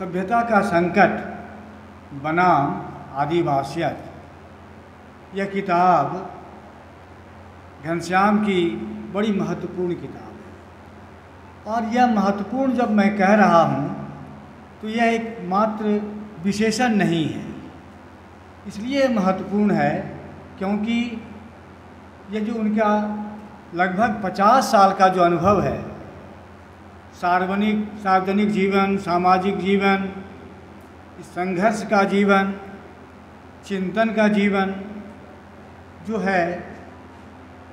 सभ्यता का संकट बनाम आदिवासियत, यह किताब घनश्याम की बड़ी महत्वपूर्ण किताब है। और यह महत्वपूर्ण जब मैं कह रहा हूँ तो यह एक मात्र विशेषण नहीं है, इसलिए महत्वपूर्ण है क्योंकि यह जो उनका लगभग 50 साल का जो अनुभव है, सार्वजनिक जीवन, सामाजिक जीवन, संघर्ष का जीवन, चिंतन का जीवन जो है,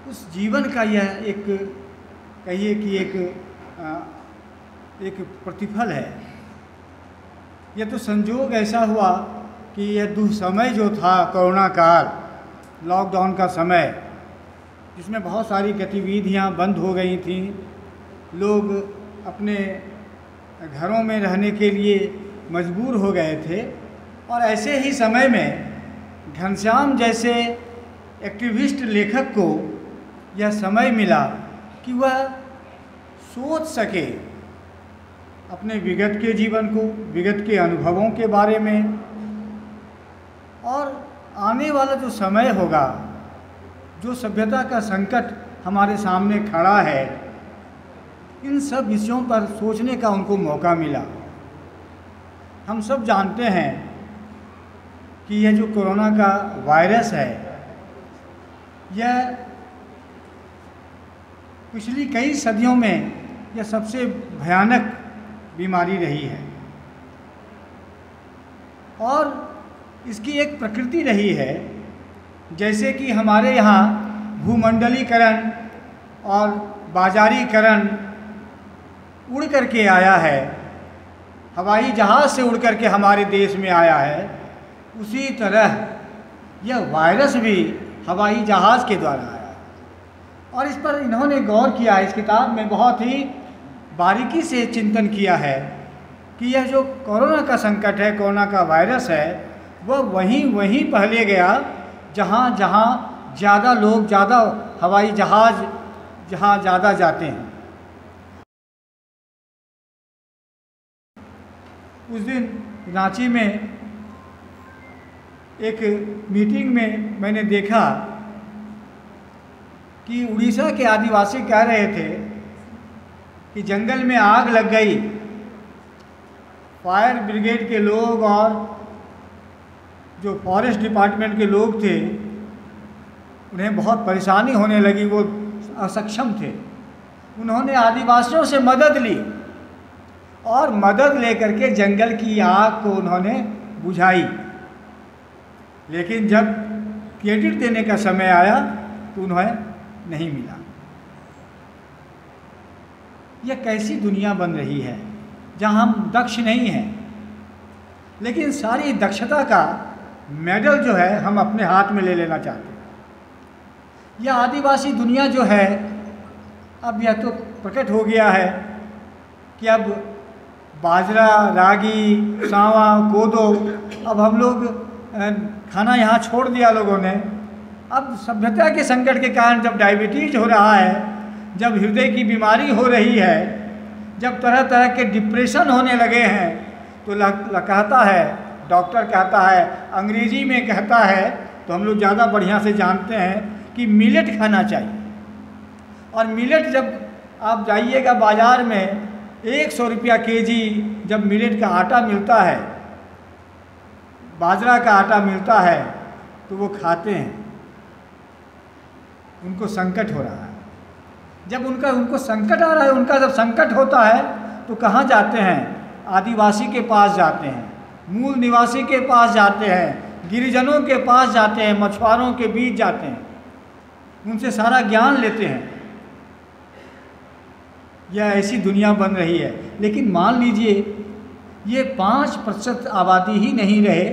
उस जीवन का यह एक कहिए कि एक प्रतिफल है। यह तो संजोग ऐसा हुआ कि यह दुस्समय जो था, कोरोना काल, लॉकडाउन का समय, जिसमें बहुत सारी गतिविधियां बंद हो गई थीं, लोग अपने घरों में रहने के लिए मजबूर हो गए थे। और ऐसे ही समय में घनश्याम जैसे एक्टिविस्ट लेखक को यह समय मिला कि वह सोच सके अपने विगत के जीवन को, विगत के अनुभवों के बारे में, और आने वाला जो समय होगा, जो सभ्यता का संकट हमारे सामने खड़ा है, इन सब विषयों पर सोचने का उनको मौका मिला। हम सब जानते हैं कि यह जो कोरोना का वायरस है, यह पिछली कई सदियों में यह सबसे भयानक बीमारी रही है और इसकी एक प्रकृति रही है। जैसे कि हमारे यहाँ भूमंडलीकरण और बाजारीकरण उड़ करके आया है, हवाई जहाज़ से उड़ करके हमारे देश में आया है, उसी तरह यह वायरस भी हवाई जहाज़ के द्वारा आया है। और इस पर इन्होंने गौर किया, इस किताब में बहुत ही बारीकी से चिंतन किया है कि यह जो कोरोना का संकट है, कोरोना का वायरस है, वह वहीं पहले गया जहाँ ज़्यादा लोग, ज़्यादा हवाई जहाज़ जहाँ ज़्यादा जाते हैं। उस दिन रांची में एक मीटिंग में मैंने देखा कि उड़ीसा के आदिवासी कह रहे थे कि जंगल में आग लग गई, फायर ब्रिगेड के लोग और जो फॉरेस्ट डिपार्टमेंट के लोग थे, उन्हें बहुत परेशानी होने लगी, वो असक्षम थे। उन्होंने आदिवासियों से मदद ली और मदद लेकर के जंगल की आग को उन्होंने बुझाई। लेकिन जब क्रेडिट देने का समय आया तो उन्हें नहीं मिला। यह कैसी दुनिया बन रही है जहां हम दक्ष नहीं हैं, लेकिन सारी दक्षता का मेडल जो है हम अपने हाथ में ले लेना चाहते हैं। यह आदिवासी दुनिया जो है, अब यह तो प्रकट हो गया है कि अब बाजरा, रागी, सांवा, कोदो, अब हम लोग खाना यहाँ छोड़ दिया लोगों ने। अब सभ्यता के संकट के कारण जब डायबिटीज हो रहा है, जब हृदय की बीमारी हो रही है, जब तरह तरह के डिप्रेशन होने लगे हैं, तो कहता है, डॉक्टर कहता है, अंग्रेजी में कहता है, तो हम लोग ज़्यादा बढ़िया से जानते हैं कि मिलेट खाना चाहिए। और मिलेट जब आप जाइएगा बाज़ार में, 100 रुपया केजी जब मिलेट का आटा मिलता है, बाजरा का आटा मिलता है, तो वो खाते हैं। उनको संकट हो रहा है। जब उनको संकट आ रहा है, उनका जब संकट होता है तो कहाँ जाते हैं? आदिवासी के पास जाते हैं, मूल निवासी के पास जाते हैं, गिरिजनों के पास जाते हैं, मछुआरों के बीच जाते हैं, उनसे सारा ज्ञान लेते हैं। यह ऐसी दुनिया बन रही है। लेकिन मान लीजिए ये 5% आबादी ही नहीं रहे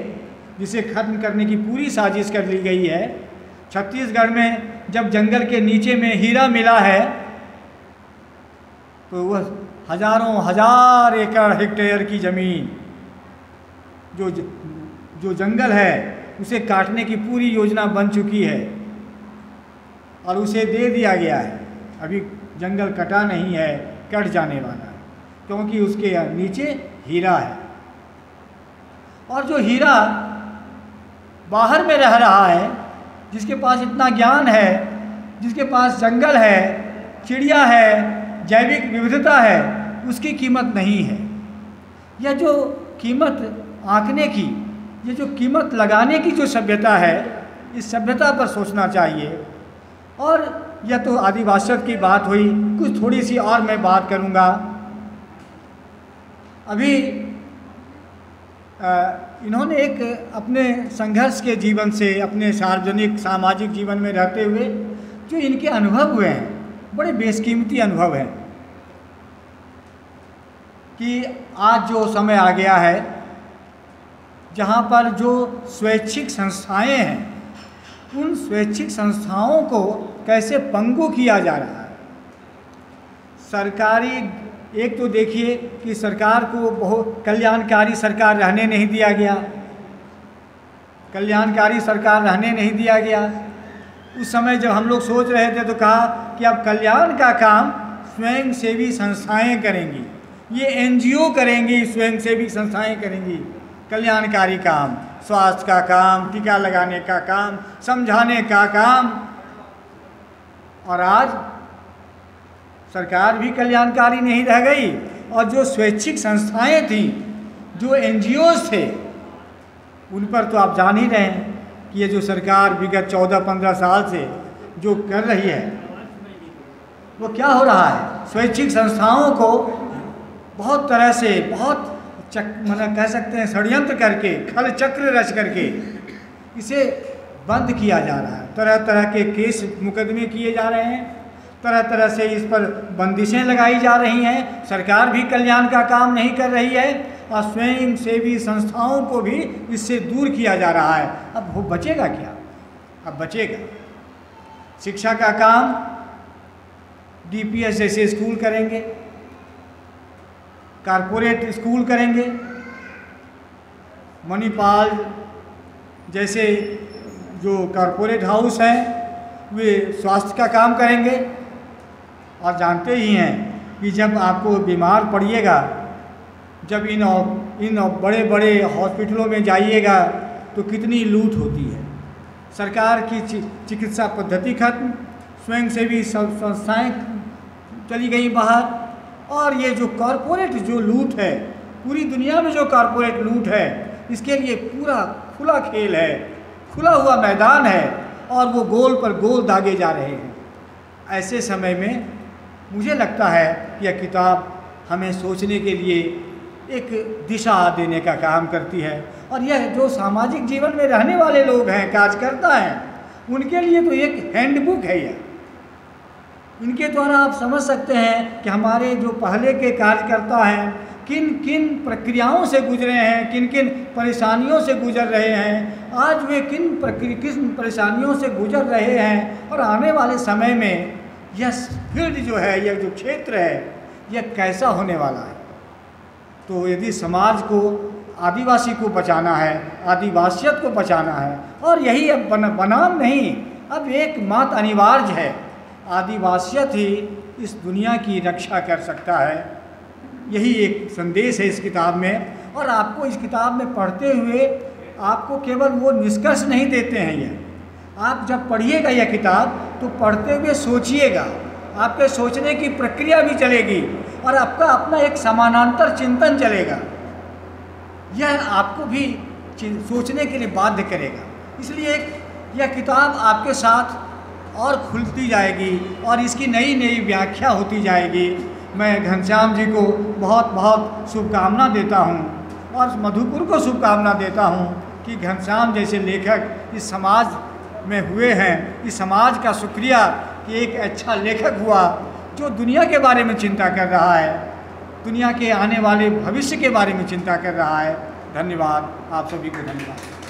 जिसे खत्म करने की पूरी साजिश कर ली गई है। छत्तीसगढ़ में जब जंगल के नीचे में हीरा मिला है तो वह हजार एकड़ हेक्टेयर की ज़मीन जो जंगल है उसे काटने की पूरी योजना बन चुकी है और उसे दे दिया गया है। अभी जंगल कटा नहीं है, कट जाने वाला है, क्योंकि उसके नीचे हीरा है। और जो हीरा बाहर में रह रहा है, जिसके पास इतना ज्ञान है, जिसके पास जंगल है, चिड़िया है, जैविक विविधता है, उसकी कीमत नहीं है। यह जो कीमत आंकने की, ये जो कीमत लगाने की जो सभ्यता है, इस सभ्यता पर सोचना चाहिए। और यह तो आदिवासियत की बात हुई, कुछ थोड़ी सी और मैं बात करूँगा। अभी इन्होंने एक अपने संघर्ष के जीवन से, अपने सार्वजनिक सामाजिक जीवन में रहते हुए जो इनके अनुभव हुए हैं, बड़े बेशकीमती अनुभव हैं कि आज जो समय आ गया है जहाँ पर जो स्वैच्छिक संस्थाएं हैं, उन स्वैच्छिक संस्थाओं को कैसे पंगु किया जा रहा है। सरकारी, एक तो देखिए कि सरकार को बहुत कल्याणकारी सरकार रहने नहीं दिया गया, कल्याणकारी सरकार रहने नहीं दिया गया। उस समय जब हम लोग सोच रहे थे तो कहा कि अब कल्याण का काम स्वयंसेवी संस्थाएं करेंगी, ये एनजीओ करेंगी, स्वयंसेवी संस्थाएं करेंगी कल्याणकारी काम, स्वास्थ्य का काम, टीका लगाने का काम, समझाने का काम। और आज सरकार भी कल्याणकारी नहीं रह गई, और जो स्वैच्छिक संस्थाएं थीं, जो एनजीओज थे, उन पर तो आप जान ही रहे हैं कि ये जो सरकार विगत 14-15 साल से जो कर रही है, वो क्या हो रहा है। स्वैच्छिक संस्थाओं को बहुत तरह से, बहुत मतलब कह सकते हैं षड्यंत्र करके, खल चक्र रच करके इसे बंद किया जा रहा है। तरह तरह के केस मुकदमे किए जा रहे हैं, तरह तरह से इस पर बंदिशें लगाई जा रही हैं। सरकार भी कल्याण का काम नहीं कर रही है और स्वयं सेवी संस्थाओं को भी इससे दूर किया जा रहा है। अब वो बचेगा क्या? अब बचेगा शिक्षा का काम डीपीएस जैसे स्कूल करेंगे, कारपोरेट स्कूल करेंगे, मणिपाल जैसे जो कारपोरेट हाउस हैं वे स्वास्थ्य का काम करेंगे। और जानते ही हैं कि जब आपको बीमार पड़िएगा, जब इन बड़े बड़े हॉस्पिटलों में जाइएगा तो कितनी लूट होती है। सरकार की चिकित्सा पद्धति खत्म, स्वयंसेवी संस्थाएं चली गई बाहर, और ये जो कॉरपोरेट जो लूट है, पूरी दुनिया में जो कॉरपोरेट लूट है, इसके लिए पूरा खुला खेल है, खुला हुआ मैदान है, और वो गोल पर गोल दागे जा रहे हैं। ऐसे समय में मुझे लगता है कि यह किताब हमें सोचने के लिए एक दिशा देने का काम करती है। और यह जो सामाजिक जीवन में रहने वाले लोग हैं, कार्यकर्ता हैं, उनके लिए तो एक हैंडबुक है यह। इनके द्वारा आप समझ सकते हैं कि हमारे जो पहले के कार्यकर्ता हैं किन किन प्रक्रियाओं से गुजरे हैं, किन किन परेशानियों से गुजर रहे हैं, आज वे किन परेशानियों से गुजर रहे हैं, और आने वाले समय में यह फील्ड जो है, यह जो क्षेत्र है, यह कैसा होने वाला है। तो यदि समाज को, आदिवासी को बचाना है, आदिवासियत को बचाना है, और यही अब बनाम नहीं, अब एक मात अनिवार्य है। आदिवासियत ही इस दुनिया की रक्षा कर सकता है, यही एक संदेश है इस किताब में। और आपको इस किताब में पढ़ते हुए आपको केवल वो निष्कर्ष नहीं देते हैं यह, आप जब पढ़िएगा यह किताब तो पढ़ते हुए सोचिएगा, आपके सोचने की प्रक्रिया भी चलेगी, और आपका अपना एक समानांतर चिंतन चलेगा। यह आपको भी सोचने के लिए बाध्य करेगा। इसलिए यह किताब आपके साथ और खुलती जाएगी और इसकी नई नई व्याख्या होती जाएगी। मैं घनश्याम जी को बहुत बहुत शुभकामना देता हूँ, और मधुपुर को शुभकामना देता हूँ कि घनश्याम जैसे लेखक इस समाज में हुए हैं। इस समाज का शुक्रिया कि एक अच्छा लेखक हुआ जो दुनिया के बारे में चिंता कर रहा है, दुनिया के आने वाले भविष्य के बारे में चिंता कर रहा है। धन्यवाद, आप सभी को धन्यवाद।